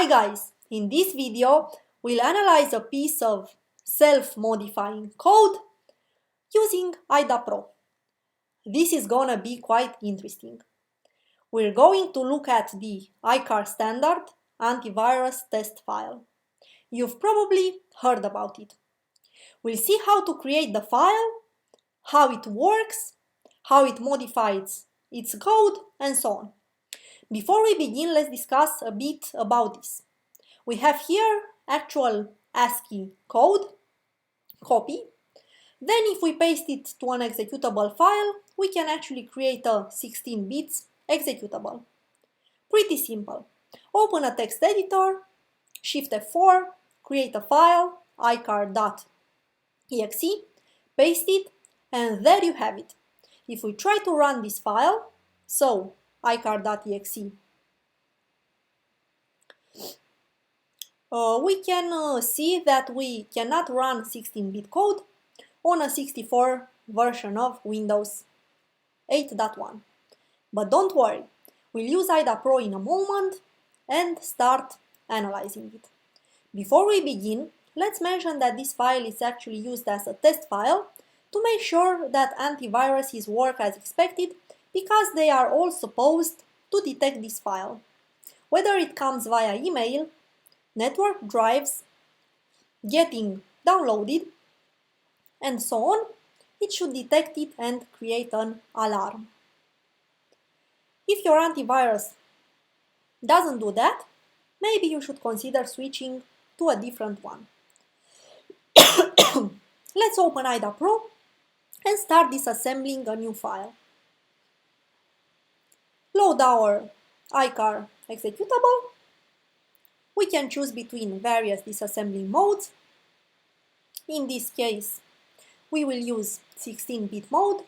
Hi guys! In this video, we'll analyze a piece of self-modifying code using IDA Pro. This is gonna be quite interesting. We're going to look at the ICAR standard antivirus test file. You've probably heard about it. We'll see how to create the file, how it works, how it modifies its code, and so on. Before we begin, let's discuss a bit about this. We have here actual ASCII code, copy. Then if we paste it to an executable file, we can actually create a 16 bits executable. Pretty simple. Open a text editor, Shift F4, create a file, icar.exe, paste it, and there you have it. If we try to run this file, so icar.exe, we can see that we cannot run 16-bit code on a 64 version of Windows 8.1. But don't worry, we'll use IDA Pro in a moment and start analyzing it. Before we begin, let's mention that this file is actually used as a test file to make sure that antiviruses work as expected, because they are all supposed to detect this file. Whether it comes via email, network drives, getting downloaded, and so on, it should detect it and create an alarm. If your antivirus doesn't do that, maybe you should consider switching to a different one. Let's open IDA Pro and start disassembling a new file. Load our iCar executable. We can choose between various disassembling modes. In this case, we will use 16-bit mode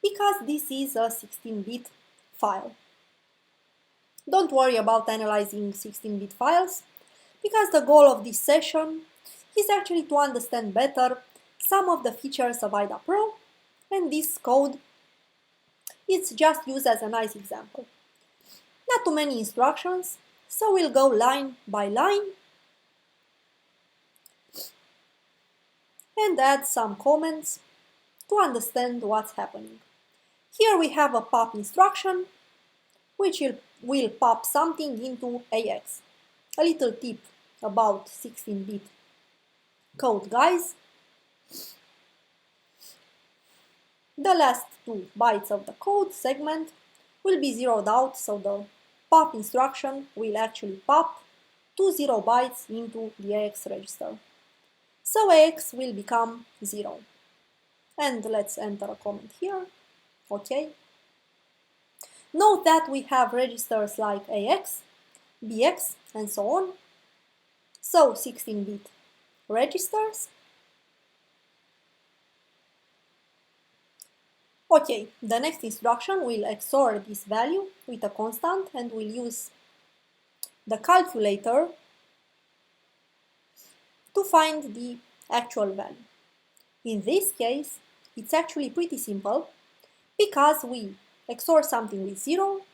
because this is a 16-bit file. Don't worry about analyzing 16-bit files, because the goal of this session is actually to understand better some of the features of IDA Pro, and this code is just used as a nice example. Not too many instructions, so we'll go line by line and add some comments to understand what's happening. Here we have a pop instruction, which will pop something into AX. A little tip about 16-bit code, guys. The last 2 bytes of the code segment will be zeroed out, so the pop instruction will actually pop 2 0 bytes into the AX register. So AX will become 0. And let's enter a comment here. OK. Note that we have registers like AX, BX, and so on. So 16-bit registers. OK, the next instruction will XOR this value with a constant, and we'll use the calculator to find the actual value. In this case, it's actually pretty simple, because we XOR something with 0,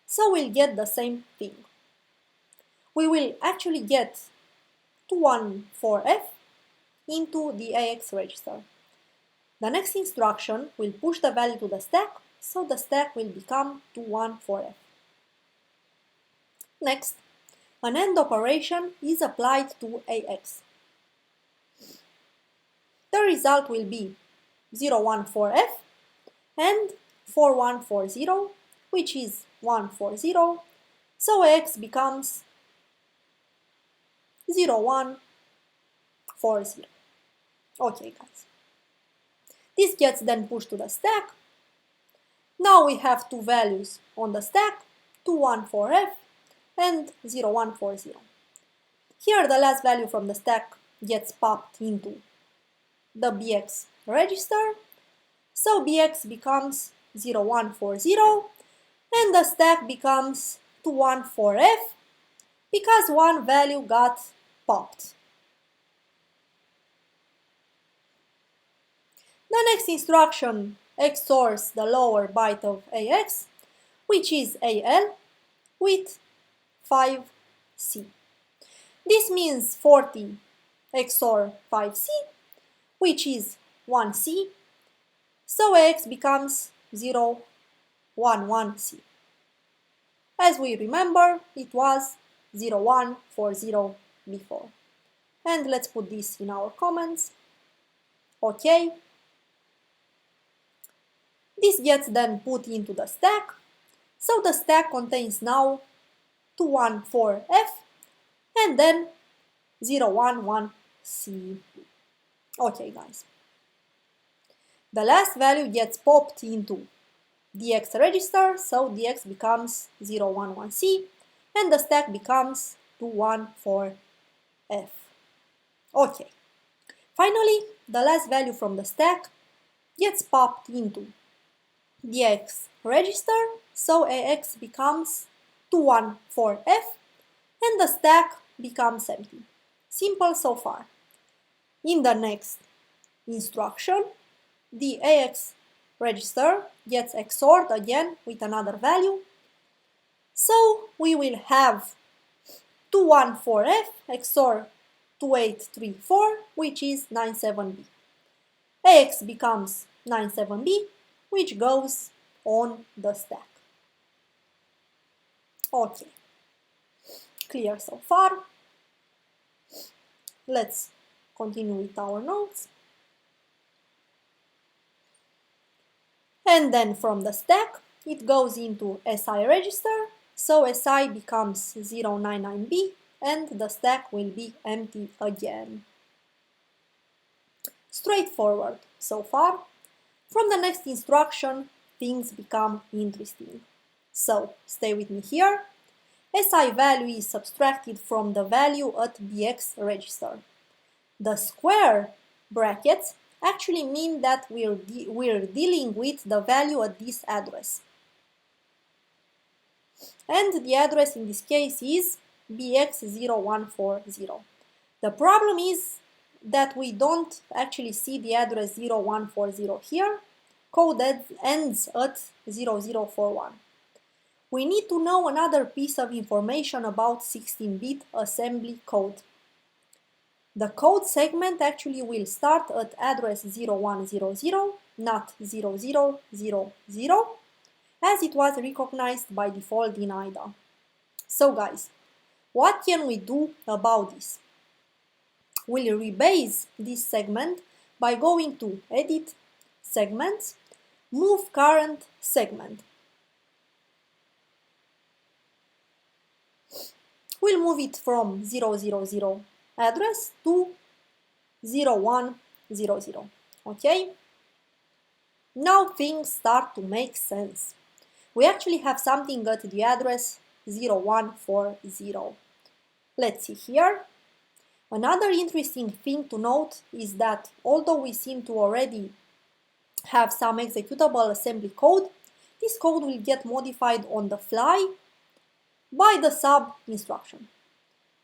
so we'll get the same thing. We will actually get 214F into the AX register. The next instruction will push the value to the stack, so the stack will become 214F. Next, an AND operation is applied to AX. The result will be 014F and 4140, which is 140, so AX becomes 0140. Okay, guys. This gets then pushed to the stack. Now we have 2 values on the stack, 214F and 0140. Here the last value from the stack gets popped into the BX register, so BX becomes 0140 and the stack becomes 214F because one value got popped. The next instruction XORs the lower byte of AX, which is AL, with 5C. This means 40 XOR 5C, which is 1C, so AX becomes 0, 1, 1C. As we remember, it was 0, 1, 4, 0 before. And let's put this in our comments. OK. This gets then put into the stack. So the stack contains now 214F and then 011C. Okay, guys. The last value gets popped into the X register, so the X becomes 011C and the stack becomes 214F. Okay. Finally, the last value from the stack gets popped into the X register, so AX becomes 214F and the stack becomes empty. Simple so far. In the next instruction, the AX register gets XORed again with another value. So we will have 214F XOR 2834, which is 97B. AX becomes 97B, which goes on the stack. Okay, clear so far. Let's continue with our notes. And then from the stack, it goes into SI register, so SI becomes 099B and the stack will be empty again. Straightforward so far. From the next instruction, things become interesting. So stay with me here. SI value is subtracted from the value at the X register. The square brackets actually mean that we're dealing with the value at this address. And the address in this case is BX0140. The problem is that we don't actually see the address 0140 here. Code ends at 0041. We need to know another piece of information about 16-bit assembly code. The code segment actually will start at address 0100, not 0000, as it was recognized by default in IDA. So guys, what can we do about this? We'll rebase this segment by going to Edit, Segments, Move Current Segment. We'll move it from 000 address to 0100. Okay? Now things start to make sense. We actually have something at the address 0140. Let's see here. Another interesting thing to note is that although we seem to already have some executable assembly code, this code will get modified on the fly by the sub instruction.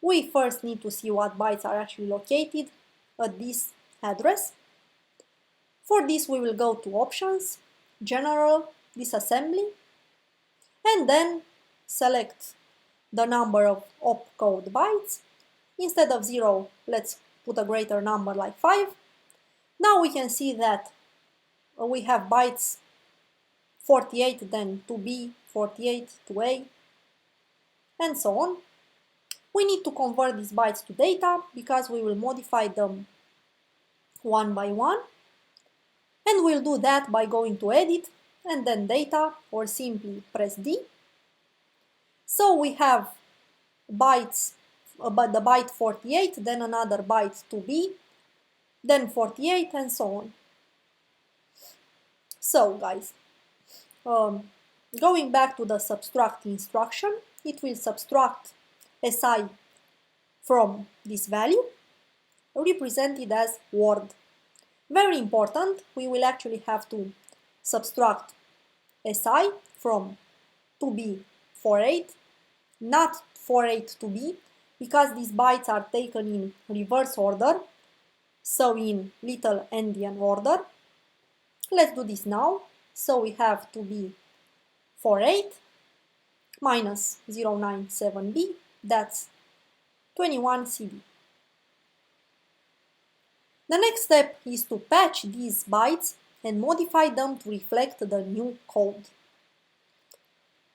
We first need to see what bytes are actually located at this address. For this we will go to Options, General, Disassembly, and then select the number of opcode bytes. Instead of 0, let's put a greater number like 5. Now we can see that we have bytes 48 then to B, 48 to A, and so on. We need to convert these bytes to data because we will modify them one by one. And we'll do that by going to Edit and then Data, or simply press D. So we have bytes, the byte 48, then another byte to B, then 48, and so on. So guys, going back to the subtract instruction, it will subtract SI from this value, represented as word. Very important, we will actually have to subtract SI from 2B48, not 48 to B, because these bytes are taken in reverse order, so in little endian order. Let's do this now. So we have 2B48 minus 097B, that's 21CD. The next step is to patch these bytes and modify them to reflect the new code.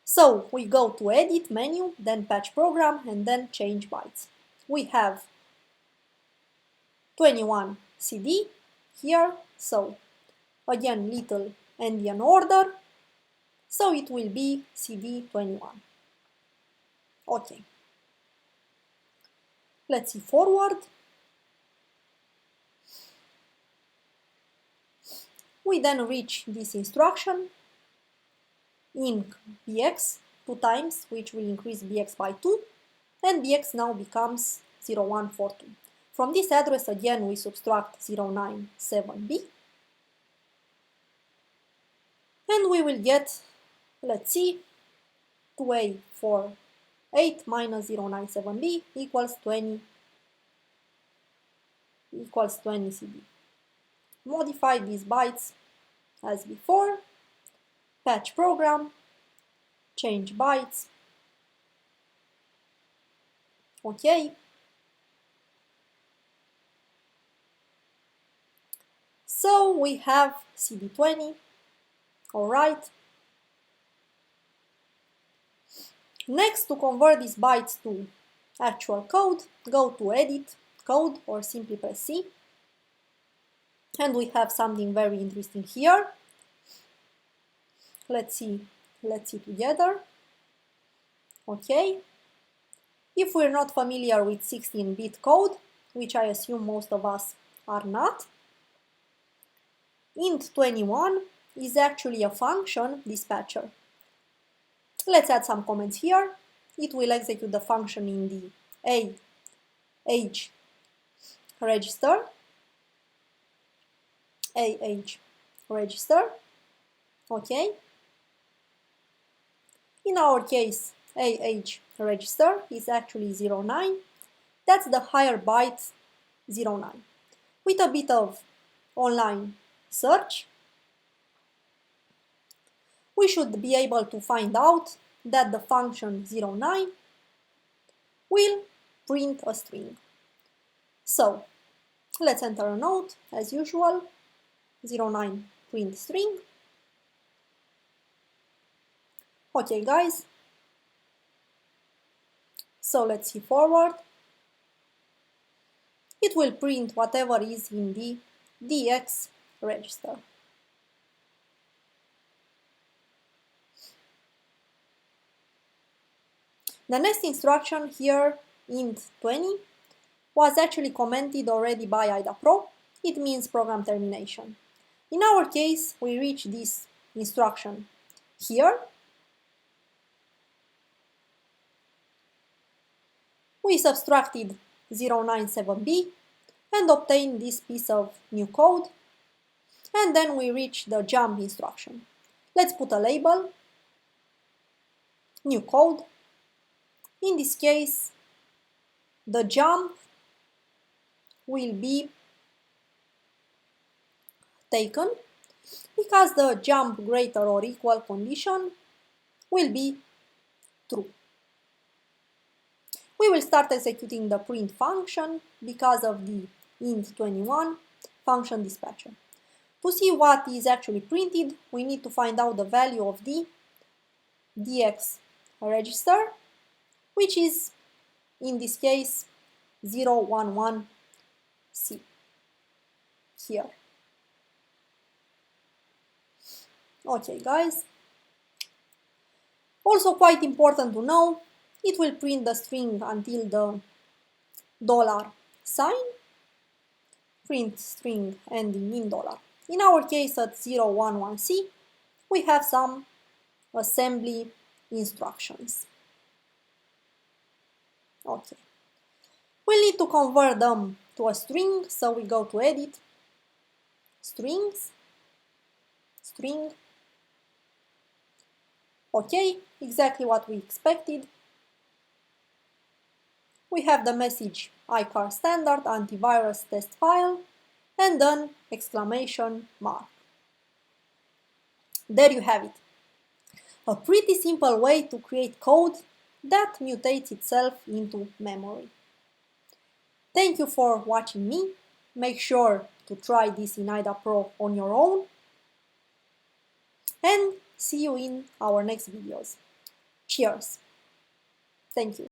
So we go to Edit menu, then Patch Program, and then Change Bytes. We have 21CD here, so again little endian order, so it will be CD21. Okay. Let's see forward. We then reach this instruction, inc bx 2 times, which will increase bx by 2, and bx now becomes 0142. From this address again we subtract 097b, and we will get, let's see, 2a48 minus 097b equals 20 CD. Modify these bytes as before, patch program, change bytes, okay. So we have CD20, alright. Next, to convert these bytes to actual code, go to Edit, Code, or simply press C. And we have something very interesting here. Let's see together. Okay. If we're not familiar with 16-bit code, which I assume most of us are not, int21 is actually a function dispatcher. Let's add some comments here. It will execute the function in the age register, okay. In our case, register is actually 09. That's the higher byte 09. With a bit of online search, we should be able to find out that the function 09 will print a string. So let's enter a note as usual, 09 print string. Okay guys, so let's see forward. It will print whatever is in the DX register. The next instruction here, int20, was actually commented already by IDAPRO. It means program termination. In our case, we reach this instruction here. We subtracted 097b and obtained this piece of new code. And then we reach the jump instruction. Let's put a label, new code. In this case, the jump will be taken because the jump greater or equal condition will be true. We will start executing the print function because of the int21 function dispatcher. To see what is actually printed, we need to find out the value of the DX register, which is, in this case, 011C here. Okay, guys. Also quite important to know, it will print the string until the dollar sign, print string ending in dollar. In our case, at 011C, we have some assembly instructions. Okay. We need to convert them to a string, so we go to Edit, Strings, String. Okay, exactly what we expected. We have the message iCar standard antivirus test file, and then exclamation mark. There you have it. A pretty simple way to create code that mutates itself into memory. Thank you for watching me. Make sure to try this in IDA Pro on your own. And see you in our next videos. Cheers! Thank you.